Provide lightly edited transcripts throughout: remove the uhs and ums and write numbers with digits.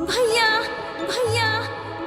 भैया भैया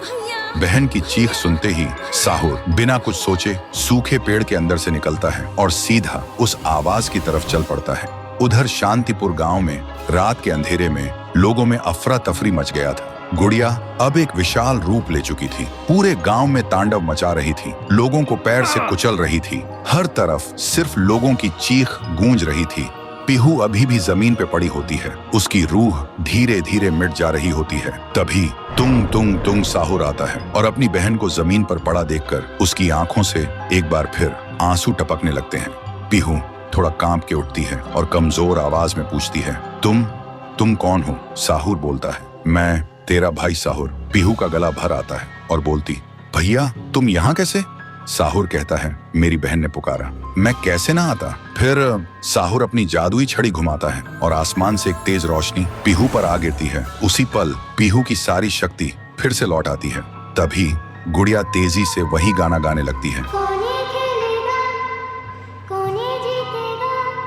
भैया। बहन की चीख सुनते ही साहुर बिना कुछ सोचे सूखे पेड़ के अंदर से निकलता है और सीधा उस आवाज की तरफ चल पड़ता है। उधर शांतिपुर गांव में रात के अंधेरे में लोगों में अफरा तफरी मच गया था। गुड़िया अब एक विशाल रूप ले चुकी थी, पूरे गांव में तांडव मचा रही थी, लोगों को पैर से कुचल रही थी। हर तरफ सिर्फ लोगों की चीख गूंज रही थी। पीहू अभी भी जमीन पे पड़ी होती है, उसकी रूह धीरे धीरे मिट जा रही होती है। तभी तुंग तुंग तुंग साहुर आता है और अपनी बहन को जमीन पर पड़ा देखकर उसकी आंखों से एक बार फिर आंसू टपकने लगते हैं। पीहू थोड़ा कांप के उठती है और कमजोर आवाज में पूछती है, तुम कौन हो? साहुर बोलता है, मैं तेरा भाई साहुर। पीहू का गला भर आता है और बोलती, भैया तुम यहाँ कैसे? साहुर कहता है, मेरी बहन ने पुकारा, मैं कैसे ना आता। फिर साहुर अपनी जादुई छड़ी घुमाता है और आसमान से एक तेज रोशनी पीहू पर आ गिरती है। उसी पल पीहू की सारी शक्ति फिर से लौट आती है। तभी गुड़िया तेजी से वही गाना गाने लगती है।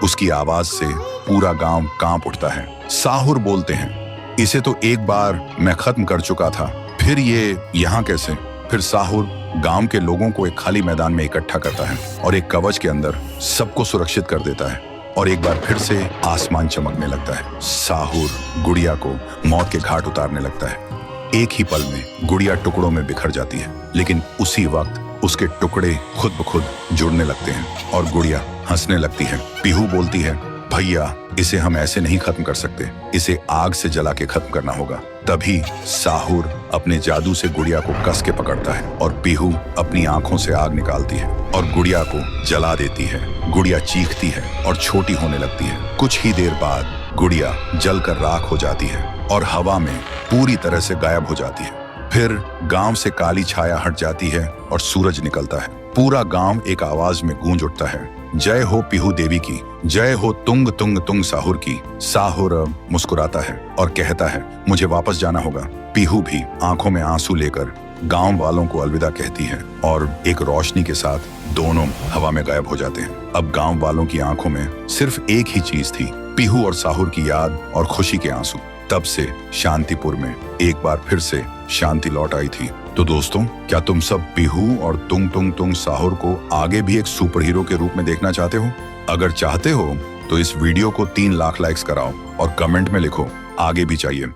उसकी आवाज से पूरा गांव कांप उठता है। साहुर बोलते हैं, इसे तो एक बार मैं खत्म कर चुका था, फिर ये यहाँ कैसे? फिर साहुर गांव के लोगों को एक खाली मैदान में इकट्ठा करता है और एक कवच के अंदर सबको सुरक्षित कर देता है और एक बार फिर से आसमान चमकने लगता है। साहुर गुड़िया को मौत के घाट उतारने लगता है। एक ही पल में गुड़िया टुकड़ों में बिखर जाती है, लेकिन उसी वक्त उसके टुकड़े खुद ब खुद जुड़ने लगते हैं और गुड़िया हंसने लगती है। पीहू बोलती है, भैया इसे हम ऐसे नहीं खत्म कर सकते, इसे आग से जला के खत्म करना होगा। तभी साहुर अपने जादू से गुड़िया को कस के पकड़ता है और पीहू अपनी आंखों से आग निकालती है और गुड़िया को जला देती है। गुड़िया चीखती है और छोटी होने लगती है। कुछ ही देर बाद गुड़िया जलकर राख हो जाती है और हवा में पूरी तरह से गायब हो जाती है। फिर गांव से काली छाया हट जाती है और सूरज निकलता है। पूरा गांव एक आवाज में गूंज उठता है, जय हो पीहू देवी की, जय हो तुंग तुंग तुंग साहुर की। साहुर मुस्कुराता है और कहता है, मुझे वापस जाना होगा। पीहू भी आंखों में आंसू लेकर गांव वालों को अलविदा कहती है और एक रोशनी के साथ दोनों हवा में गायब हो जाते हैं। अब गांव वालों की आंखों में सिर्फ एक ही चीज थी, पीहू और साहुर की याद और खुशी के आंसू। तब से शांतिपुर में एक बार फिर से शांति लौट आई थी। तो दोस्तों, क्या तुम सब पीहू और तुंग तुंग तुंग साहुर को आगे भी एक सुपर हीरो के रूप में देखना चाहते हो? अगर चाहते हो तो इस वीडियो को 3 लाख लाइक्स कराओ और कमेंट में लिखो, आगे भी चाहिए।